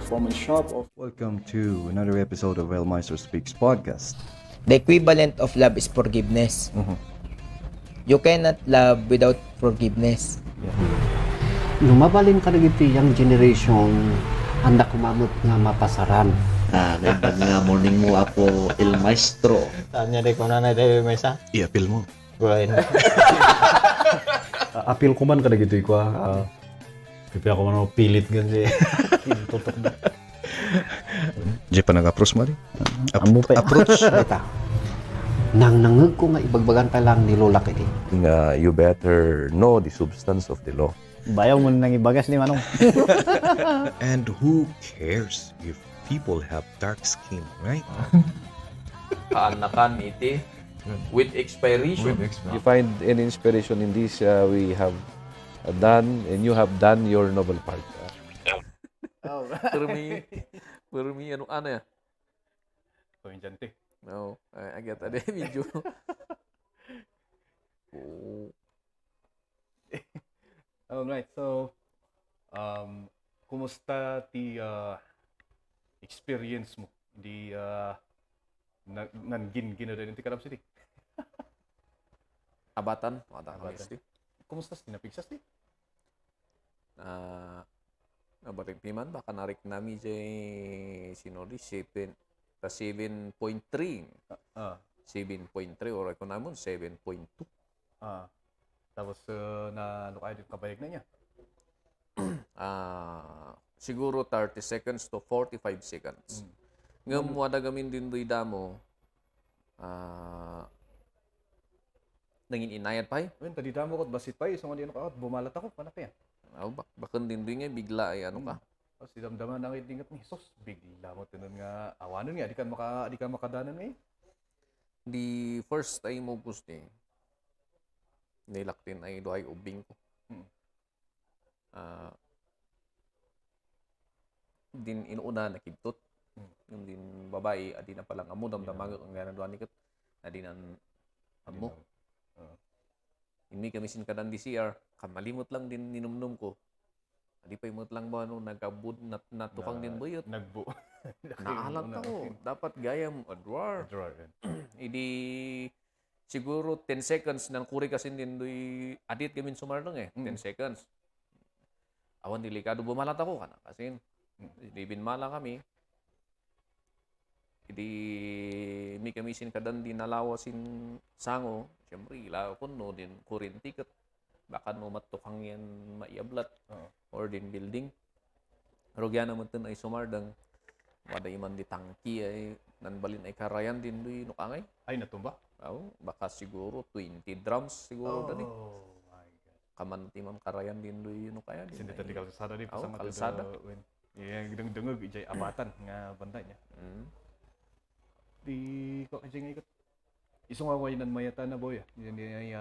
performance shop of Welcome to another episode of Wellmeister Speaks podcast. The equivalent of love is forgiveness. You cannot love without forgiveness. Lumabalin ka na iti yung generation anda kumamot nga mapasaran. Naibag nga morning mo ako Il Maestro. Tanya deh kung nanay tayo may isa. I-appeal mo. Buhayin. Apil ko man ka na gito ko. Pipi ako man pilit ganyan. Tutok na. Di pa nag-approach mo rin? Amo pa. Approach? Ita. Nang nangag ko nga ibagbagan pa lang nilulak iti. You better know the substance of the law. Bayaw mo nang ibagas ni Manong. And who cares if people have dark skin, right? Kaanakan iti with expiration. You find any inspiration in this we have done, and you have done your noble part. Permi ano ya? Komenjante. No, agad ada medyo. Oh. Alright, so kumusta ti experience mo di nangin rin ti karab siti? Abatan, wala kami sti. Kumusta ti napigsas ti? Nabating timan baka narik nami jay sinodi 7.3. 7.3 or ako naman 7.2. Tapos na ano kayo kabayag na niya? Siguro 30 seconds to 45 seconds. Ngam wada gamin din doy damo. Nangin inayad pa eh. Wen tadi damo kot basit pa so nga di ano ka bumalat ako kana kaya. Bakan din doy nga bigla ay ano ka. Tapos damdaman nang idingat ni sos bigla mo tinon nga awanon nga di ka makadanan nga. The first time mo gusto nilaktin ay doay ubing ko. Din inuuna nakibtot. Yung din babae adi na palang amo damdamag ang ganan doan nikot. Adi nan amo. Ini kami sin kadan di CR, kamalimot lang din ninumnum ko. Adi pa imot lang ba no nagabud natukang din buyot. Nagbu. Naalat ako. Dapat gayam adwar. Idi siguro 10 seconds nang kuri kasi din doy adit gamin sumarnong 10 seconds. Awan delikado bumalat ako kana kasi di binmala kami. Idi mi kami sin kadan di nalawasin sango, syempre ilaw kuno din kurin tiket. Baka no matukang yan maiablat or din building. Rogyan naman ay sumardang wada iman di tangki ay nanbalin ay karayan din doy nukangay. Ay natumba. Baka siguro 20 drums siguro dali. Oh my god. Kaman timam karayan din doy no kaya din. Sindi tadi kalsada di pasang kalsada. Yang dengdengog ijay abatan nga banda niya. Di ko kasi nga ikot. Isong nga nan mayata na boy. Hindi ay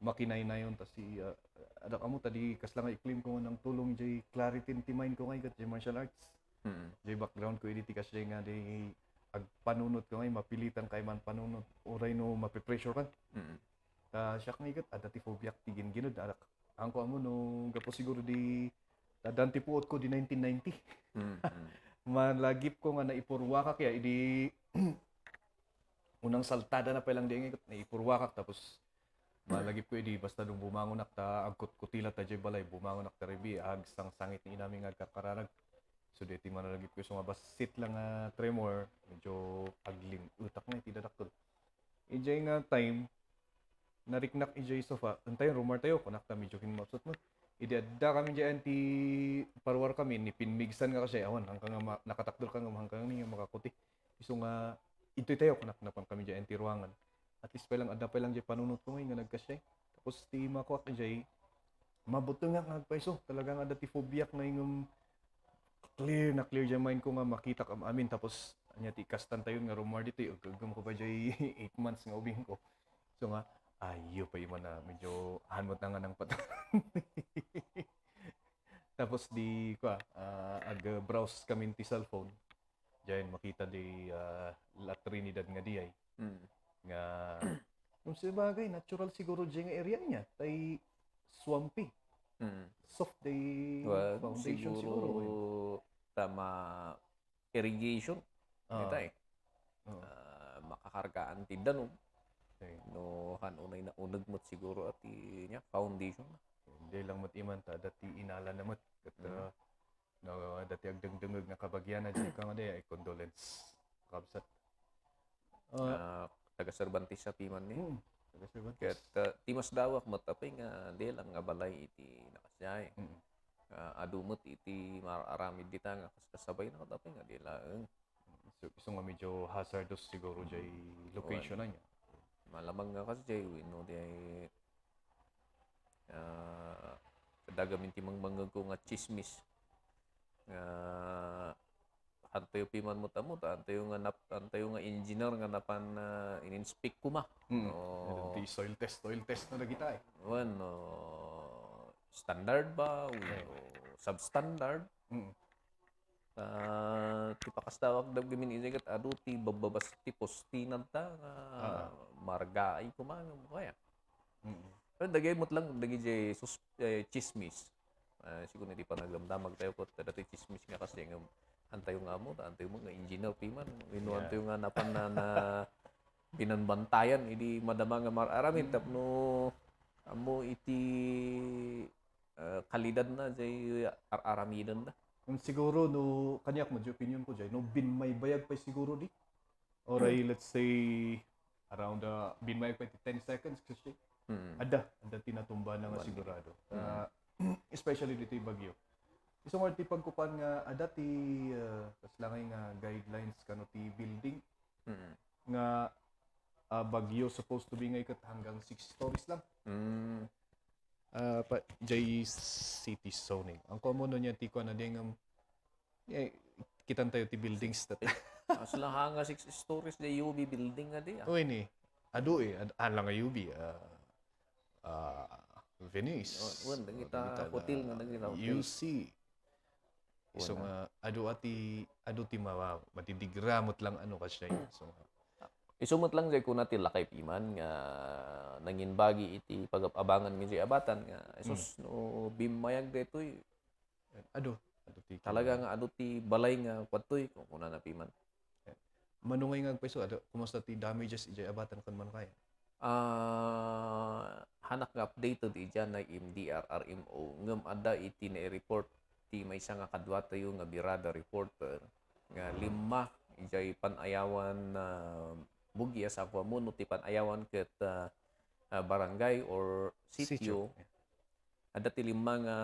makinay na yun tas si ada kamo tadi kas lang i-claim ko ng tulong jay clarity ti mind ko nga ikot jay martial arts. Jay background ko edit kasi nga di ag panunot ko ngay mapilitan kay man panunot oray no mape-pressure kan. Ta siya kang ikot ada ti phobia tigin ginod ada angko amo no gapo siguro di dadanti puot ko di 1990. Malagip ko nga naipurwa ka kaya idi unang saltada na pa lang di ikot naipurwa ka tapos malagip ko idi basta nung bumangon ta agkot kutila ta jay balay bumangon ta rebi ag sang-sangit ni inami nga kakararag. So deti manalagip ko so nga basit lang nga tremor medyo aglim utak na tidadakol. Ijay nga time nariknak ijay sofa antay rumar tayo kunak ta medyo kinmapsot mo. Idi adda kami diyan ti parwar kami ni pinmigsan nga kasi awan hanggang nakatakdol ka nga hanggang ni makakuti. So nga itoy tayo kunak na kami diyan ti ruangan. At least pa lang adda pa lang jay panunot ko ngay nga nagkasya. Tapos ti makuha jay mabuto nga ngagpaiso talagang adda ti phobia nga ingum clear jay mind ko nga makita ka amin tapos anya ti kastan tayo nga rumor dito ugam ko pa jay 8 months nga ubing ko. So nga ayo pa yung na medyo hanmot na nga ng patan. Tapos di ko ag-browse kami ti cellphone. Diyan makita di La Trinidad nga di ay. Nga yung sabagay natural siguro diyan nga area niya tay swampy. Soft day foundation siguro. irrigation kita Oo. makakargaan ti danom Okay. no hanunay na uneg mo siguro at niya foundation na. Hindi lang mat iman ta dati inala namat kat no dati agdengdengeg nga kabagyan na di ka nga ay condolence kabsat. Taga Cervantes sa piman ni Taga Cervantes. ket timas dawak mat apay nga di lang nga balay iti nakasay adumot iti mararamid dita nga kasabay na katapay nga di lang So, isang nga medyo hazardous siguro jay location na niya. malamang nga kasi jay no di ay kadagamin ti mangmangag ko nga chismis nga antayo piman mo tamo antayo nga engineer nga napan in-inspect ko ma Di soil test na nagita eh. Bueno, standard ba o substandard ti pakastawak dagdamin isegat adu ti bababas ti postinan ta nga margaay kumanga mo kaya. Pero dagay mo't lang dagay jay chismis. Siguro hindi pa nagdamdamag tayo ko dati chismis nga kasi nga antayo nga mo nga engineer piman antayo nga napan na binanbantayan idi madama nga mararamin tapno amo iti kalidad na jay aramidan na. Siguro no kanyak mo opinion ko jay no binmay bayag pa siguro di. Or let's say around binmay pa 10 seconds kasi ada tinatumba na nga sigurado. Especially dito yung bagyo. Isang ti pagkupan nga ada ti kaslangay nga guidelines kano ti building nga bagyo supposed to be nga ikat hanggang 6 stories lang. Jay city zoning. Ang common nun yan, tiko na din kitan tayo ti buildings that. Aslang hanga 6 stories the UB building nga di. O ini, ado alang nga UB. Venice. Kita hotel nga nagita. UC. So nga, ado ti matidigramot lang ano kasi. So Isumot lang jay kuna ti lakay piman nga nanginbagi iti pagabangan nga jay abatan nga esos no bimayag detoy ado ti talaga nga ado ti balay nga kwatoy kung kuna na piman. Manungay nga peso ado kumusta ti damages ijay abatan kun man kaya. Hanak nga updated ija na MDR RMO ngem ada iti na report ti maysa nga kadwa tayo nga birada reporter nga 5 ijay panayawan na bugya sa ako mo ti panayawan ket barangay or sitio ada ti 5 nga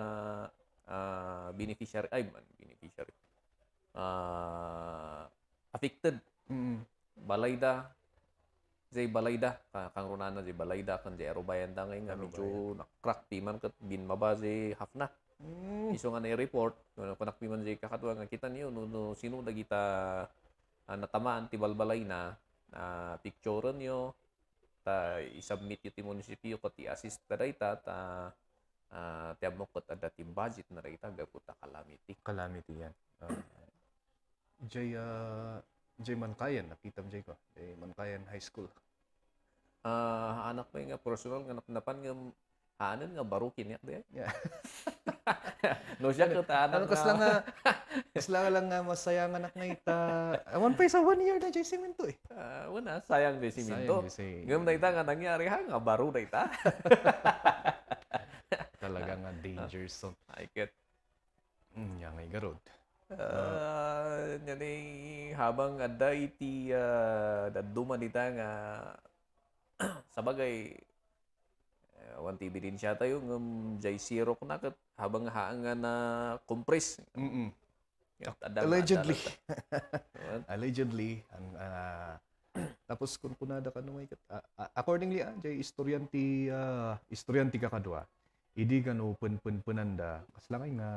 beneficiary affected balayda kang runana jay balayda kan jay arubayan da nga medyo na-crack piman ket binmaba jay half na iso nga na report kunak piman jay kakatwa nga kita niyo no sino dagita natamaan ti balbalay na picture nyo ta isubmit yu ti munisipyo ko ti assist ta dayta ta tiamok ket ada ti budget na dayta gaputa calamity Yan. Jay Mankayan nakita jay ko. Jay Mankayan High School. Anak mo nga personal nga napan nga haanan nga barukin yak de. Yeah. No siya ket anak kaslang lang nga masaya nga anak nga ita. Awan pa sa 1 year na jay semento eh. Wala sayang de siminto. Sayang Ngem dayta nga nangyari nga baro dayta. Talaga nga danger zone. I get Yang ay garod. Habang ada iti daduma nita nga sabagay wan ti ebidensya tayo ngem jay zero na ket habang haanga na compress. Allegedly. Allegedly ang tapos kung kunada ka numay accordingly jay istoryanti ka kadwa. Idi gano penanda kaslangay nga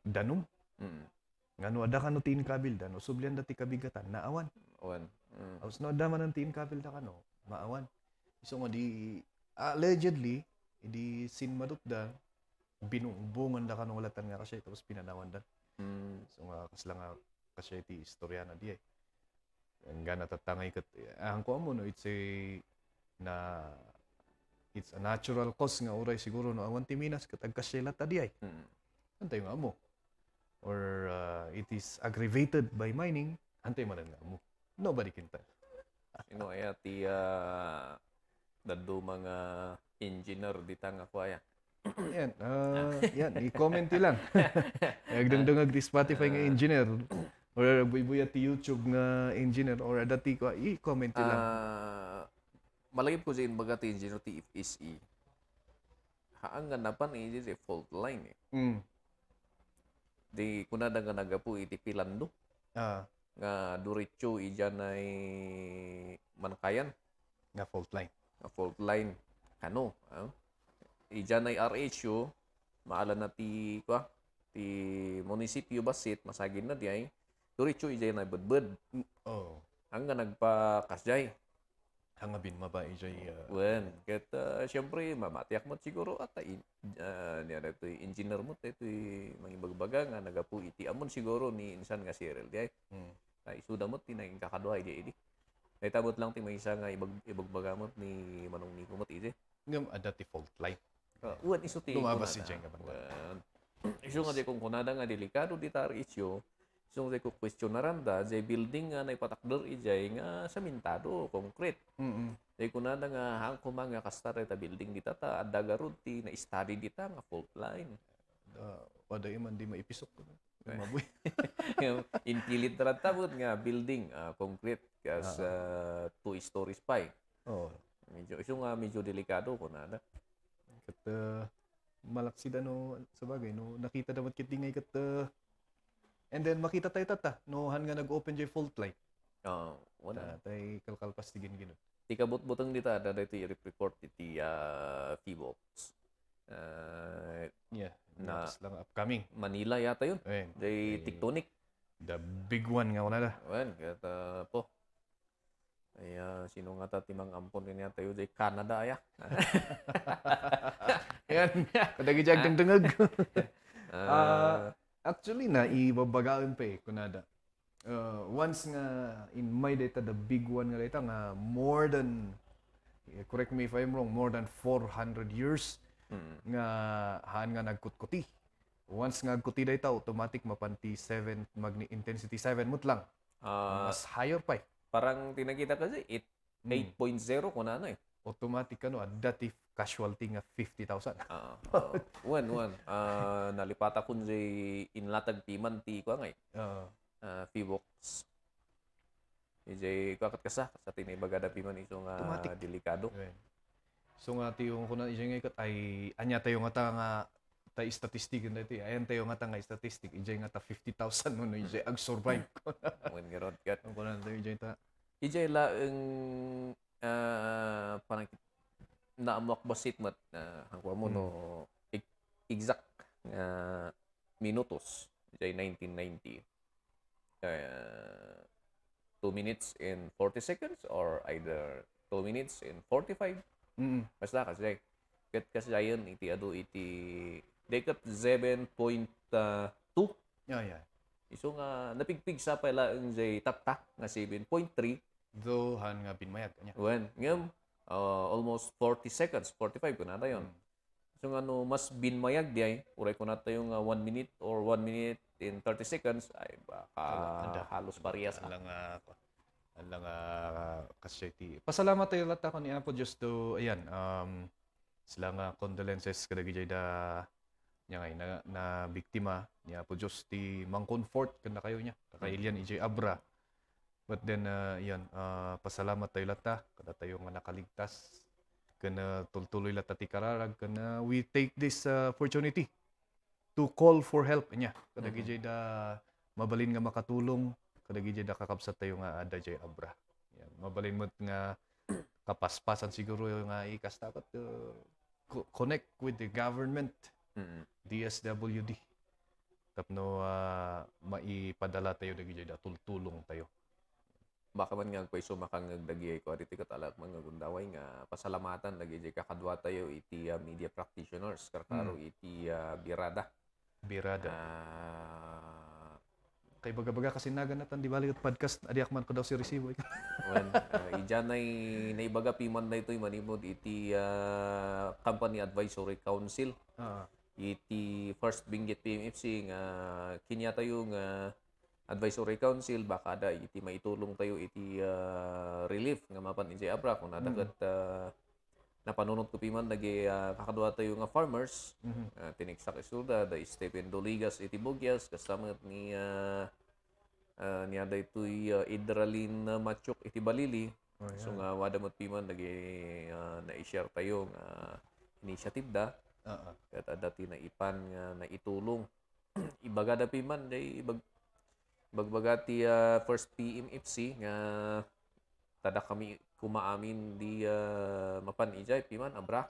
danom. Ngano ada kano tin kabil dano sublian dati kabigatan naawan. Awas no ada man tin kabil da kano maawan. So nga di allegedly idi sinmadot da binumbungan da kano walatan nga kasi tapos pinanawan da. So nga kaslang kasi ti istorya na di ay. Nga natatangay ket ang ko mo no it's a natural cause nga uray siguro no awan ti Minas ket agkasyela ta di ay. Antay nga mo. or it is aggravated by mining, antay man nga mo. Nobody can tell. Sino ay ti daddo mga engineer dita nga kuya. Yan, yan, i-comment nyo lang. Nagdangdangag di Spotify nga engineer or buy-buy at YouTube nga engineer or dati ko, i-comment nyo lang. Malagip ko sa baga ti engineer ti FSE. Haang ganapan di fault line eh. Mm. Di kunada nga nagapu iti pilando. Nga duritso ijan ay mankayan. Nga fault line. Nga fault line. Kano? Ijan ay RHU, maala na ti munisipyo basit, masagin na di ay, duritso ijan ay budbud. Oh. Hanggang nagpakasjay. Hangabin maba ijay. Wen, kaya siyempre, mamatiyak mo siguro at niya ito engineer mo, ito mga bagbaga nga nagapu iti amon siguro ni insan nga Cyril di ay. Isuda mo, tinaging kakaduhay di ay. Naitabot lang ti may isa nga ibagbaga mo ni Manong Nico mo iti. Ngam adati fault line. Uwan iso ti Lumabas si Jeng nga banda. Iso nga di kung kunada nga delikado di tar isyo, iso nga di kung question na randa, di building nga naipatakder ijay nga samintado, concrete. Di kunada nga hang kumanga kastar ita building dita ta, adagarod ti na study dita nga fault line. Wada iman di maipisok ko. Mabuy. Inpilit na tabot nga building, concrete, kas 2 stories pa eh. Oh. Iso nga medyo delikado kunada. Kat malaksida no sa bagay no nakita dapat kit dingay kat and then makita tayo tata no han nga nag-open jay fault line. Wala. Tay kalkalpas tigin ginud. Ti kabut-butang dita da ito i-report iti Feebox. Yeah, Na notice lang upcoming. Manila yata yun. Ayun. Day Tectonic. The big one nga wala da. Well, kaya po. Ay, sino nga ta timang ampon rin yata yun? Day Canada aya. Yan. Kadagi jag dangdangag. Actually na ibabagaon pa eh kunada. Once nga in my data the big one nga data nga more than correct me if I'm wrong, more than 400 years nga haan nga nagkutkuti. Once nga nagkuti data automatic mapanti 7 magni intensity 7 mut lang. Mas higher pa eh. Parang tinakita kasi 8.0 kung ano eh. Automatic ano adaptive casualty nga 50,000. Wan. Nalipata kun jay inlatag timan ti ko ngay. Feebox. Jay kakat kasa sa tinibaga da piman iso nga delikado. So nga ti yung kuna ijay nga ay anya tayo nga ta nga ta statistic na iti. Ayan tayo nga ta nga statistic ijay nga ta 50,000 no ijay ag survive. When gerod kat. Ang kuna tayo ijay ta. Ijay laeng parang naamuak basit mat hangwa mo no exact minutos ijay 1990. 2 minutes and 40 seconds or either 2 minutes and 45. Basta kasi kasi ayon iti ado iti dekat 7.2. Yeah. Iso nga napigpig sa pala ang jay tatak nga 7.3. Do han nga binmayag kanya. When ngam almost 40 seconds, 45 kun ata yon. So nga no mas binmayag di ay uray kun ata yung 1 minute or 1 minute in 30 seconds ay baka halos parehas alang kasi ti. Pasalamat tayo lata ko ni Apo just to ayan sila nga condolences kadagi jay da nya ngay na biktima ni Apo just ti mang-comfort kada kayo niya kakailian ijay abra. But then yan pasalamat tayo lata kada tayo nga nakaligtas kana tultuloy lata ti kararag kana we take this opportunity to call for help niya kadagi jay da mabalin nga makatulong kadagi jay da kakabsat tayo nga ada jay abra. Yan mabalin mo nga kapaspasan siguro nga ikas dapat connect with the government. DSWD tapno maipadala tayo dagi jay da tultulong tayo. Baka man nga paiso makangagdagi ko aditi kat alak mga gundaway nga pasalamatan lagi jay kakadwa tayo iti media practitioners karkaro iti birada. Kay baga-baga kasi naganatan di bali podcast adiak man ko daw si resibo. Well, ijan ay naibaga piman na ito'y manimod iti Company Advisory Council. iti First Benguet PMFC nga kinya tayo nga Advisory Council baka ada iti maitulong tayo iti relief nga mapan injay abra kung nadagat napanunod ko piman nagi kakadwa tayo nga farmers tinigsak isulda da Stephen Doligas iti Bugyas kasama ni niya da ito'y Idralin Machuk iti Balili. So nga wada mo't piman nagi na-share tayo nga initiative da. Kat dati na ipan nga naitulong. Ibaga da piman day bagbagati First PMFC nga tada kami kumaamin di mapan ijay piman abra.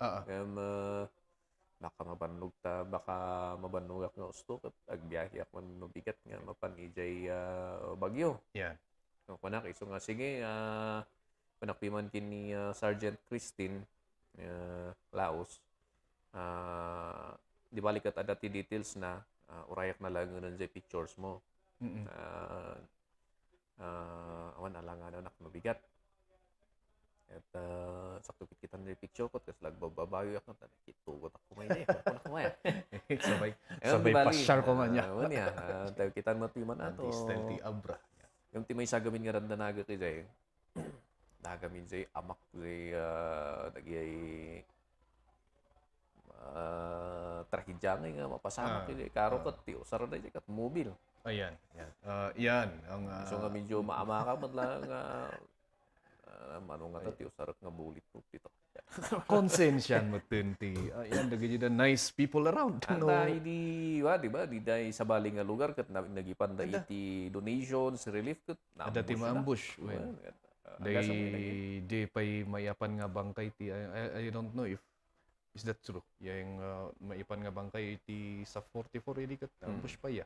Baka mabanlog ta, baka mabanlog nga usto kat agbiyahe ako no bigat nga mapan ijay bagyo. Yeah. No kunak iso nga sige panakpiman kini Sergeant Christine Laos. Di balik at ada ti details na urayak na lang nun jay pictures mo. Awan alang anak mabigat. At sakto kita na picture ko kasi lagbababayo ako na nakitugot ako may day ako na sabay pa-share ko man niya. Niya tayo kita matiman ato Stealthy abra. yung timay sagamin nga randa naga kay jay nagamin jay amak jay nagyay trahidya nga mapasama kay karo kat ti usar na jay kat mobil. Ayan, yan. Yan ang So nga medyo maama ka madla nga ano nga tati usarat nga bulit po dito. konsensyan mo tinti. Ayan, dagay da nice people around. No? Dahil di ba? Di dahil sa baling nga lugar kat nagipan da iti donations, relief kat Ada ti maambush. Di pay mayapan nga bangkay ti I don't know if is that true. Yang maipan nga bangkay ti sa 44 hindi kat ambush pa ya.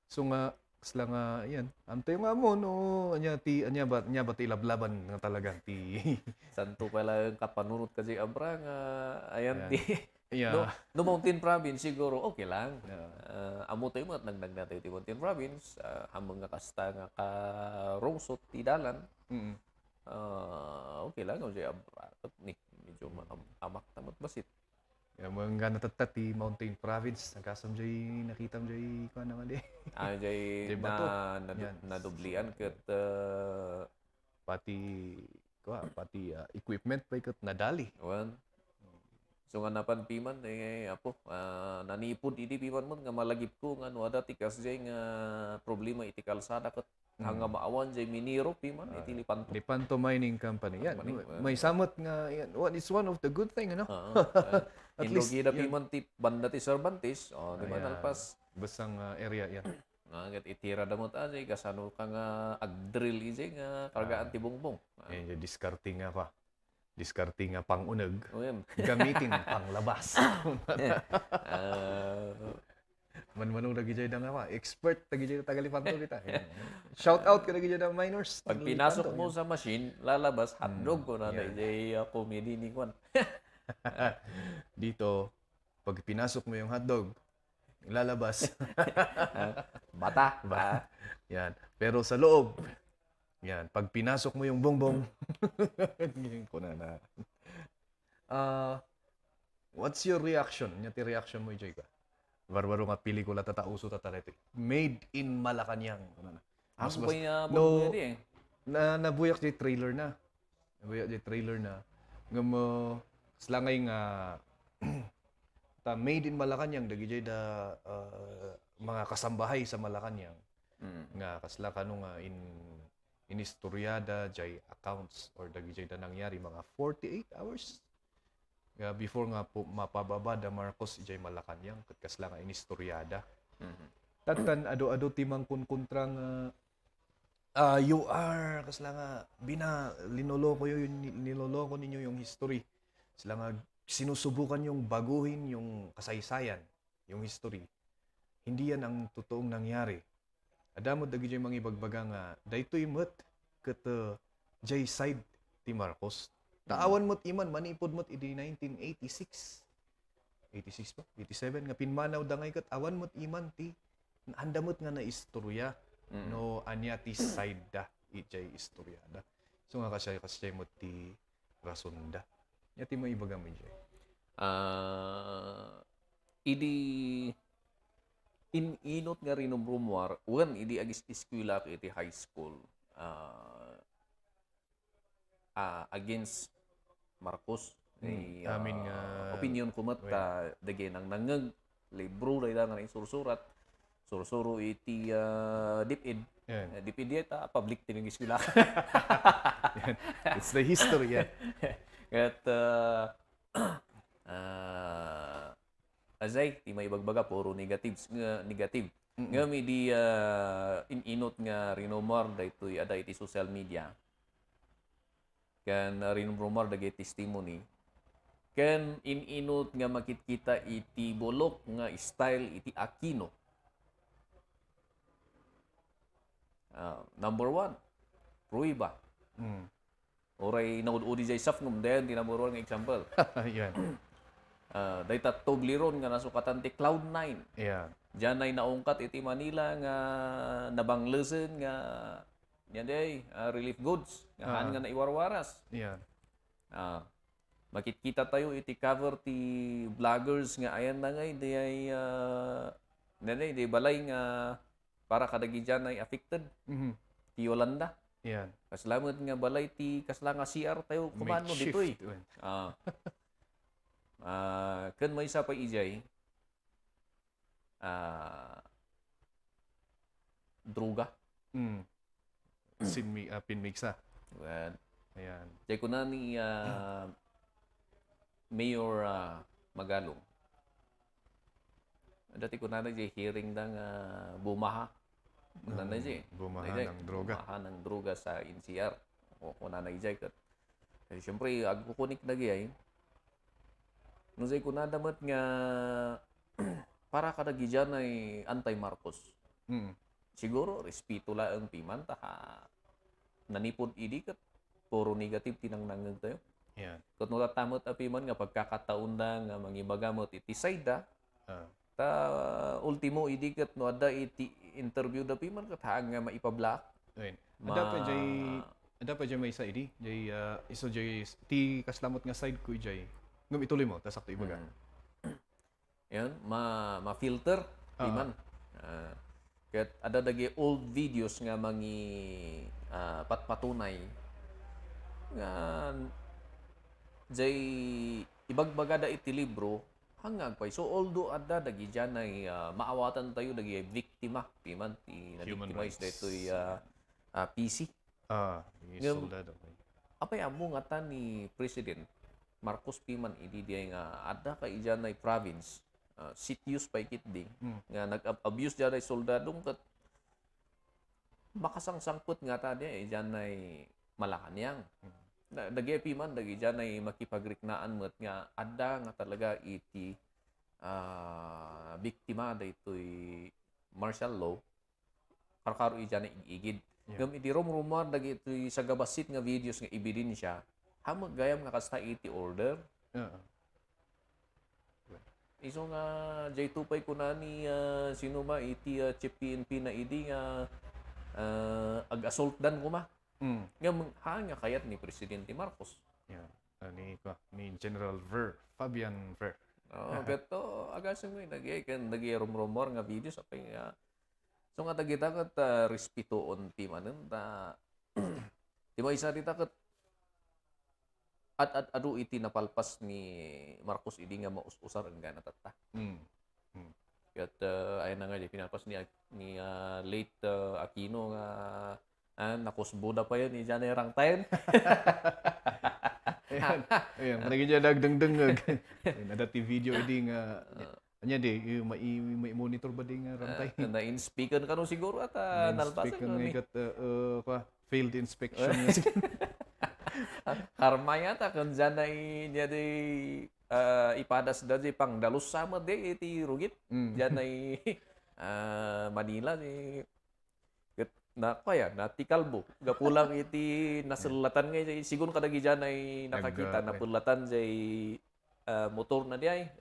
So nga kasla nga yan. Antay nga mo no anya ba ti lablaban nga talaga ti santo pala yung kapanunot kasi abra nga ayan ti yeah. no Mountain Province siguro okay lang. Amo tayo mo at nagdag na tayo ti Mountain Province hamong nga kasta nga karungsot ti dalan. Okay lang kasi abra ni medyo amak tamat basit. Yung mga natatati Mountain Province, nagkasam jay nakita mo jay kuan nga di. Jay bato. nadublian ket Pati equipment pa ikat nadali. wan. So nga napan piman apo nanipod idi piman mo nga malagip ko nga no ada ti kasjay nga problema iti kalsada ket hanga maawan jay miniro piman iti lipanto. Lipanto Mining Company. Yan. May samot nga yan. It's one of the good thing, ano? At least Indogida piman ti banda ti Cervantes. Di ba nalpas? Basang area yan. Nga itira damot ajay kasano ka nga agdrill ijay nga kargaan ti bongbong. Yan, discarding nga pa. Discarding nga pangunag. Oyem. Gamitin panglabas. Manmanong lagi dyan nga pa. Expert lagi dyan tagalipanto dita. Shout out ka lagi dyan ng minors. Pag pinasok mo sa machine, lalabas hotdog ko na ijay comedy ni Kwan. Dito, pag pinasok mo yung hotdog, lalabas. Bata. Yan. Pero sa loob, yan. Pag pinasok mo yung bongbong, ganyan ko na. What's your reaction? Nyati reaction mo, Jay ka? Barbaro nga pelikula tatauso tatarete. Made in Malacanang. Ako pa yung no, pwede nabuyak di trailer na. Nabuyak di trailer na. Nga mo, slangay nga, made in Malacanang, dagi jay da mga kasambahay sa Malacanang. Nga kasla kano nga in istoryada jay accounts or dagi jay da nangyari mga 48 hours. Before nga po mapababa da Marcos ijay Malacanang ket kasla nga inistoryada. Tatan ado timang kunkontrang you are kasla nga niloloko ninyo yung history. Sila nga sinusubukan yung baguhin yung kasaysayan, yung history. Hindi yan ang totoong nangyari. Adamod dagi jay mga ibagbaga nga daytoy met ket jay side ti Marcos. Taawan mo't iman, manipod mo't idi 1986. 86 pa? 87 nga pinmanaw da ngay kat awan mo't iman ti andamot nga na istorya. No anya ti side da ijay istoryada. So nga kasay mo't ti rason da. Yati mo ibaga mo jay. idi inot nga rinumrumuar wen idi agis eskwela iti high school against Marcos. amin nga Opinion ko mat dagay nang nangag libro day nga sursurat sursuro iti DepEd. yan. DepEd ita public tining eskwela. It's the history yan. At azay ti may bagbaga puro negatives nga negative. Nga mi di inot nga rinomar daytoy ada iti social media. Kan rinomar dagay testimony. Kan inot nga makikita iti bolok nga style iti Aquino. Number 1, Ruiba. Oray naud-udi jay saf ngum dayon di number 1 nga example. Yan. Dayta togliron nga nasukatan ti Cloud9. Yan. Diyan ay naungkat iti Manila nga nabanglesen nga yan day relief goods nga haan nga naiwarwaras. Yan. Makikita tayo iti cover ti vloggers nga ayan na ngay di ay nanay di balay nga para kadagi diyan ay affected ti Yolanda. Yan. Kasalamat nga balay ti kasla nga CR tayo kumano Makeshift. ditoy. Kan may isa pa ijay droga. Pinmigsa. Well, Ayan. jay ko na ni Mayor Magalong. Dati ko na jay hearing ng bumaha. Kunana jay. Bumaha Jay, ng droga. Bumaha ng droga sa NCR. O kunana jay kat. Siyempre, agkukunik na gayay. No jay ko na damat nga para kadagi dyan ay anti-Marcos. Siguro, respeto lang piman, taha nanipod idi kat puro negative tinangnangag tayo. Yan. Kat no tatamot apiman nga pagkakataon na nga mangibagamot iti sayda, ta ultimo idi kat no ada iti interview da piman kat haang nga maipablak. Ayun. Ada pa jay may isa idi. Jay iso jay ti kaslamot nga side ko jay. Ngum ituloy mo tas sakto ibaga. Yan, ma-filter piman. Kat ada dagi old videos nga mangi patpatunay nga jay ibagbagada iti libro hangag pay. So although ada dagi diyan ay maawatan tayo dagi biktima piman ti na-victimize daytoy PC. Yung soldado. Apay amo nga ta ni President Marcos piman idi diay nga ada kay diyan ay province sitius pay kitding nga nag-abuse diyan ay soldadong kat makasangsangput nga ta diay diyan ay Malacanang. Dagi piman dagi diyan ay makipagriknaan met nga ada nga talaga iti biktima daytoy martial law karkaro diyan ay igigid. Ngam iti rumar dagi itoy sa gabasit nga videos nga ebidensya hamag gayam nga kasta iti order. Iso nga J2 pay ko na ni sino ma iti Chief PNP na idi nga ag-assault dan ko ma. Nga nga kayat ni Presidente Marcos. Yeah. Ni General Fabian Ver. Pero agasang mo nagi rumor nga videos apay nga so nga tagita kat respetuon ti manen ta di ba isa dita kat at adu iti napalpas ni Marcos idi nga maus-usar ang gana tatta. Kat ayan na nga di pinalpas ni late Aquino nga nakusbuda pa yan ni Janay Rangtayan. Ayan, parang dyan nagdangdangag. Ada ti video idi nga anya di may monitor ba di nga rantay. Na-inspikan ka no siguro at nalpasan Speak ko ni. kat failed inspection. Karma yata kan Janay niya di ipadas da di pang dalus sama di iti rugit. Janay Manila di na kaya natikalbo gapulang iti nasulatan ngay sigun kadagi diyan ay nakakita napulatan jay motor na diay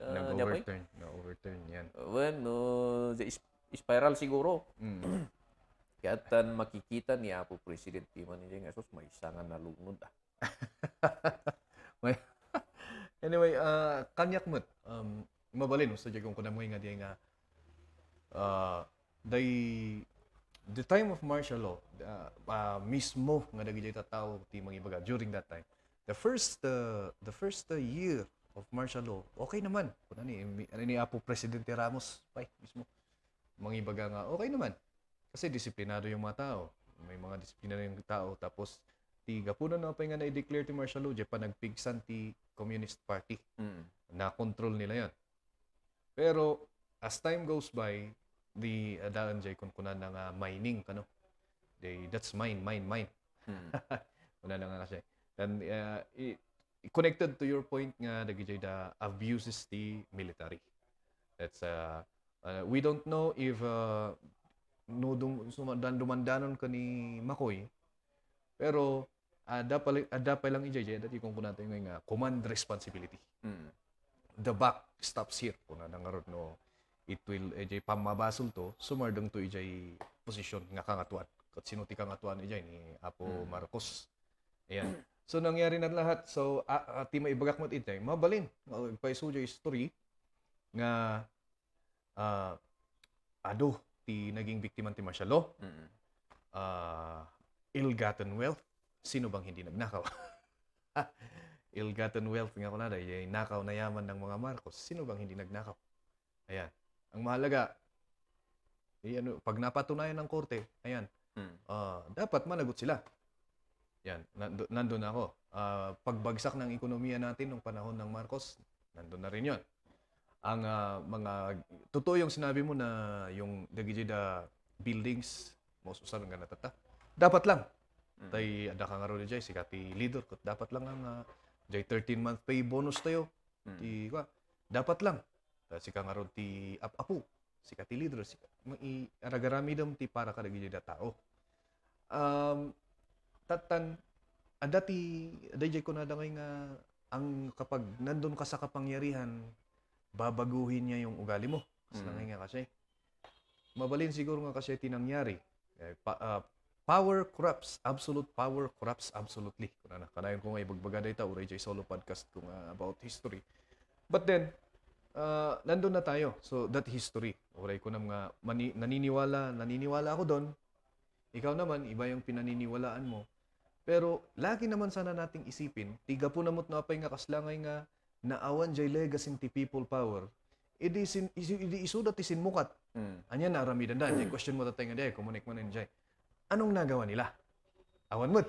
overturn yan bueno spiral siguro katan makikita ni Apo President Timan ni nga sus may isangan na lunod anyway kanyak mo't mabalin sa jud kung kunamoy nga diay nga the time of martial law mismo nga dagiti tao ti mangibaga during that time. The first year of martial law, okay naman. Kuna ni Apo Presidente Ramos pay mismo mangibaga nga okay naman. Kasi disiplinado yung mga tao. May mga disiplinado yung tao tapos ti gapunan na pa nga na-declare ti martial law, pa nagpigsan ti Communist Party. Na control nila yan. Pero as time goes by, the daan jay kun kunan nga mining kano. That's mine. Kuna na nga kasi. And connected to your point nga dagiti the abuses the military. That's we don't know if dumandanon ka ni Makoy, pero ada pa lang ijay dati kung kunato yung nga command responsibility. The buck stops here kuna nang arod no it will ijay pamabasol to sumardang to ijay posisyon nga kangatuan kat sino ti kangatuan ijay ni Apo Marcos. Ayan. So nangyari na lahat. So ti maibagak mo itay mabalin paiso jay history nga ti naging biktima ti martial law. Ill-gotten wealth. Sino bang hindi nagnakaw? Ill-gotten wealth nga kunada, yung nakaw na yaman ng mga Marcos. Sino bang hindi nagnakaw? Ayan. Ang mahalaga, pag napatunayan ng korte, ayan, dapat managot sila. Yan, nandun ako. Pagbagsak ng ekonomiya natin nung panahon ng Marcos, nandun na rin yon. Ang totoo yung sinabi mo na yung the buildings, most usaran nga natata. Dapat lang. Tay ada ka nga ro jay sikati leader ko. Dapat lang ang jay 13-month pay bonus tayo. Ti dapat lang. Sika nga ro ti apu. Sikati leader aragarami dam ti para ka dagiti da tao. Tatan adati jay ko na dangay nga ang kapag nandun ka sa kapangyarihan babaguhin niya yung ugali mo. Kasi nga kasi mabalin siguro nga kasi tinangyari. Power corrupts. Absolute power corrupts absolutely. Kanayon ko nga ibagbaga dito, uray jay solo podcast ko about history. But then, nandun na tayo. So, that history. Uray ko na nga naniniwala ako doon. Ikaw naman, iba yung pinaniniwalaan mo. Pero, lagi naman sana nating isipin, tiga po namot na apay nga kaslangay nga naawan jay legacy ti people power. Idi isudat isin mukat. Anya na aramidan da. Jay question mo tatay nga day, kumunik mo na jay. Anong nagawa nila? Awan mo't.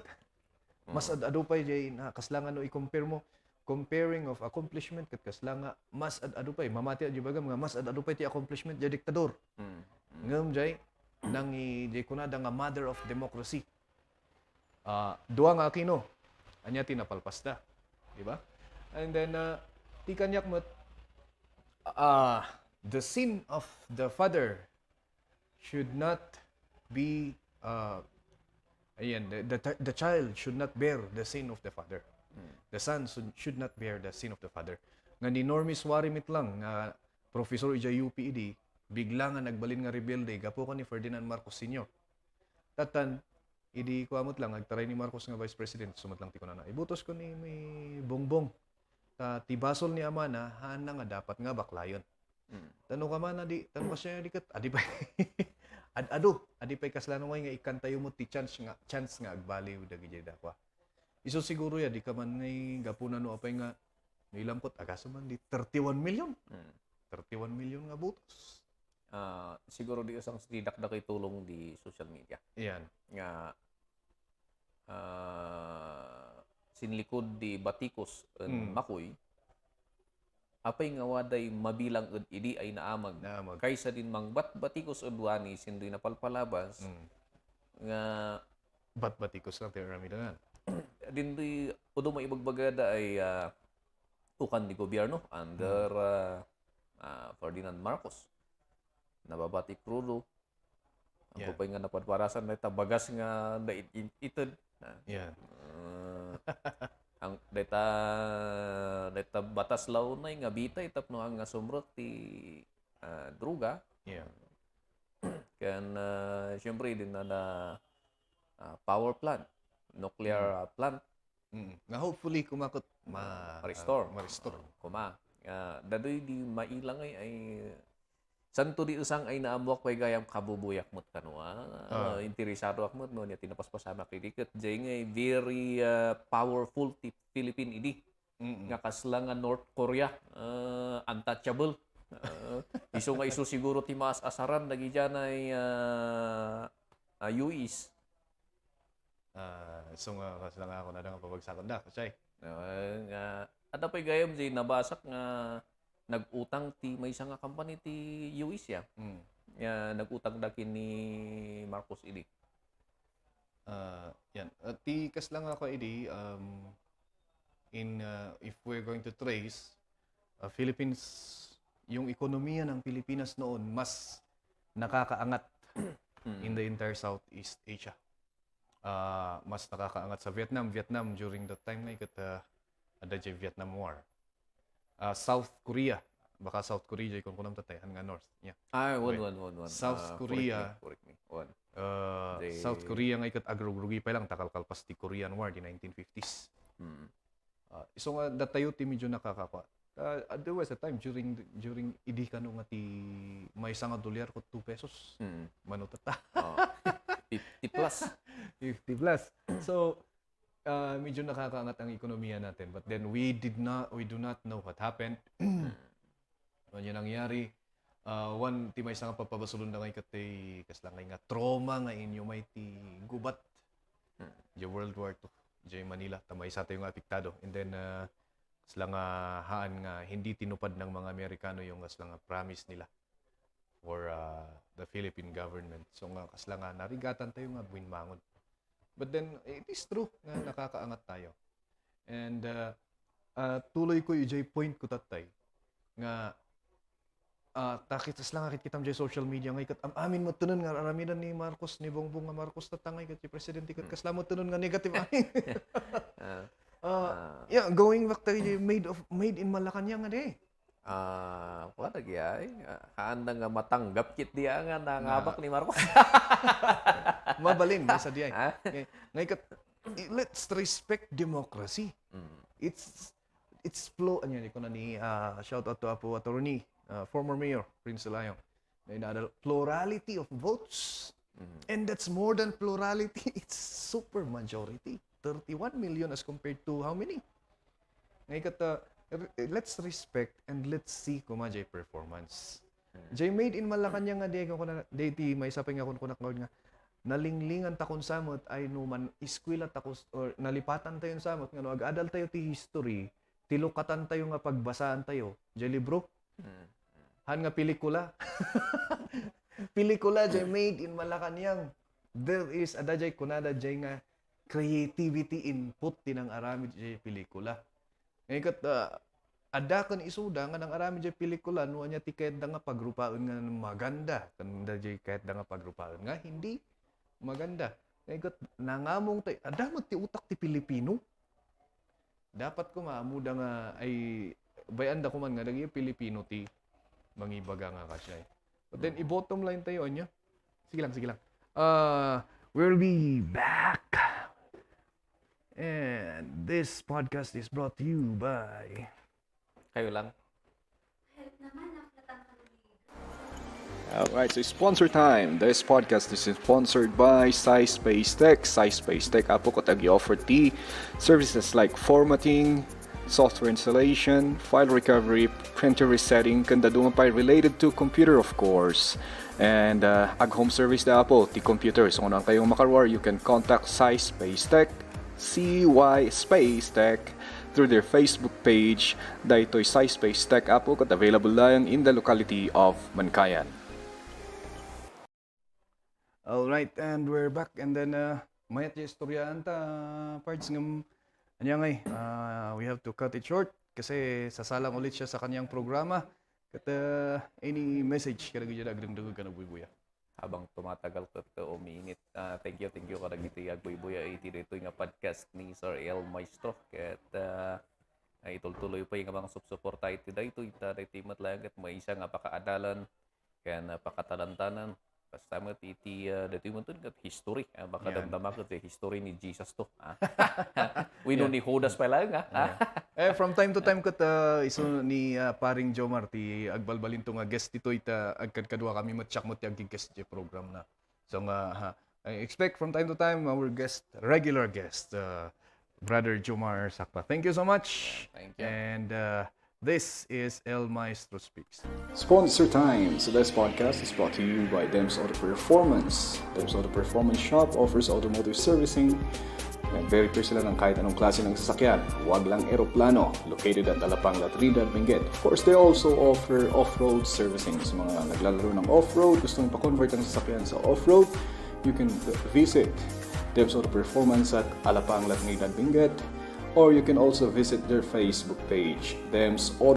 Mas adu pa jay na kaslangan no i-compare mo. Comparing of accomplishment kat kaslanga mas adu pa mamati adyo bagam nga mas adu pa ti accomplishment jay diktador. Ngem jay nang jay kunada nga mother of democracy. Duwa nga kino. Anya tinapalpasta. Di ba? And then ti kanyak mo't the sin of the father should not be the child should not bear the sin of the father. The son should not bear the sin of the father. Nga ni Normis Warimit lang nga professor ija UPED bigla nga nagbalin nga rebelde gapo ka ni Ferdinand Marcos Sr. Tatan idi ko amot lang agtaray ni Marcos nga vice president sumat lang ti ko na ibutos ko ni may bongbong tibasol ni ama na hana nga dapat nga baklayon. Tanong ka man adi tanong ka siya dikat adi pa adi pay kaslanong nga ikantayo mo ti chance nga agbaliw dagiti dakwa. Iso siguro ya di ka man ngay gapunan no apay nga nilampot agaso man di 31 million. 31 million nga botos. Siguro di isang didakdak kay tulong di social media. Iyan. Nga sinlikod di Batikos Makoy apay nga waday mabilang ed idi ay naamag. Kaysa din mang Batikos udwani sindoy napalpalabas nga Batikos lang ti ramidanan. Dindoy udo maibagbagada ay tukan di gobyerno under Ferdinand Marcos. Nababati krudo. Ang kupay nga napadparasan na bagas nga itid. Yeah. Ang data batas launay nga bitay tapno ang sumrot ti druga. Yeah. Kan syempre din na power plant, nuclear plant. Nga hopefully kumakot ma-restore. Ma-restore. Kuma. Dadoy di mailang ay santo di usang ay naamuak pay gayam kabubuyak mo't kanwa. Interesado ak mo't no niya tinapaspasama kay diket. Jay ngay very powerful ti Philippine idi. Nga kasla nga North Korea. Untouchable. Iso nga iso siguro ti maas asaran lagi dyan ay US. So nga kasi lang ako na nga pabagsakon na kasi Ada pa'y gayam di nabasak nga nag-utang ti may isa nga company ti US ya. Nag-utang dakin ni Marcos idi. Yan. Tikas lang ako idi if we're going to trace Philippines, yung ekonomiya ng Pilipinas noon mas nakakaangat in the entire Southeast Asia. Mas nakakaangat sa Vietnam during that time nga ikat ada jay Vietnam War. South Korea, baka South Korea jay kung kunam tatay nga north. Yeah. One. South Korea. Correct me. One. South Korea nga ikat agrog-rugi pa lang takalkalpas ti Korean War di 1950s. So nga datayo ti medyo nakakakwa. There was a time during idi kano nga ti may isang dolyar ko 2 pesos. Manutata. 50 plus. 50 plus. So medyo nakakaangat ang ekonomiya natin. But then we do not know what happened. Ano yung nangyari? One, ti may isang papabasulon na ngay katay kaslang nga trauma nga inyo may ti gubat. Di World War II. Di Manila. Tamay sa tayo nga apektado. And then, kaslang haan nga hindi tinupad ng mga Amerikano yung kaslang promise nila for the Philippine government. So nga kaslang narigatan tayo nga buwinmangon. But then, it is true nga nakakaangat tayo. And tuloy ko yung point ko tatay nga takitas lang akit kitam jay social media nga ikat amin mo tunon nga aramidan ni Marcos ni Bongbong nga Marcos tatangay kat si presidente kat kasla mo tunon nga negative amin. Going back tayo made in Malacanang nga de. Wala gyay. Haanda nga matanggap kit diya nga nangabak ni Marcos. Mabalin sa diay. Ngay kat let's respect democracy. It's flow anya ko na ni shout out to Apo Attorney, former mayor Prince Layong. Na plurality of votes. And that's more than plurality, it's super majority. 31 million as compared to how many? Ngay kat let's respect and let's see kumajay performance. Jay made in Malacanang nga di ko na dati may saping ako ko nga nalinglingan ta kun samot ay numan eskwela ta or nalipatan tayo samot nga no ag-adal tayo ti history, tilukatan tayo nga pagbasaan tayo. Jay libro. Han nga pelikula. Pelikula jay made in Malacanang. There is adajay kunada jay nga creativity input tinang arami jay pelikula. Ngayon ada kan isuda nga nang arami jay pelikula no anya ti kahit nga pagrupaon nga maganda kanda jay kahit nga pagrupaon nga hindi maganda. Ngayon nangamong tay ada mo ti utak ti Pilipino. Dapat ko maamuda nga ay bayan da ko man nga dagi Pilipino ti mangibaga nga kasya. But then i-bottom line tayo anya. Sige lang. We'll be back. And this podcast is brought to you by Kayo lang. Alright, so sponsor time. This podcast is sponsored by SciSpace Tech. SciSpace Tech apo ko tag-offer ti services like formatting, software installation, file recovery, printer resetting, kanda dumapay related to computer of course. And ag-home service da po ti computer. So kung ano kayong makarwar, you can contact SciSpace Tech, CY Space Tech, through their Facebook page. Dahito'y SciSpace Tech apo kat available lang in the locality of Mankayan. Alright, and we're back. And then, mayat yung istoryaan ta, parts ng, ngay, we have to cut it short kasi sasalang ulit siya sa kanyang programa. Kat, any message ka nagiging agdang-dagag ka na buibuya? Habang tumatagal ko ito uminit. Thank you ka nagiti agbuibuya iti dito nga podcast ni Sir El Maestro. Kat, ay tuloy pa yung mga subsuporta iti dito. Ita dito matlagat may isa nga pakaadalan. Kaya napakatalantanan. Basta mo iti dito mo ito history. Baka damdama ko history ni Jesus to. We know ni Judas pa lang. From time to time kat iso ni paring Jomar ti agbalbalin to nga guest dito ita agkadkadwa kami matchak mo ti guest je program na. So nga I expect from time to time our regular guest Brother Jomar Sakpa. Thank you so much. Thank you. And this is El Maestro Speaks. Sponsor Time. So this podcast is brought to you by Dems Auto Performance. Dems Auto Performance Shop offers automotive servicing. Nag-verify sila ng kahit anong klase ng sasakyan. Huwag lang eroplano. Located at Alapang Latrida, Benguet. Of course, they also offer off-road servicing. Sa mga naglalaro ng off-road, gustong pa-convert ang sasakyan sa off-road, you can visit Dems Auto Performance at Alapang Latrida, Benguet. Or you can also visit their Facebook page, Dems Auto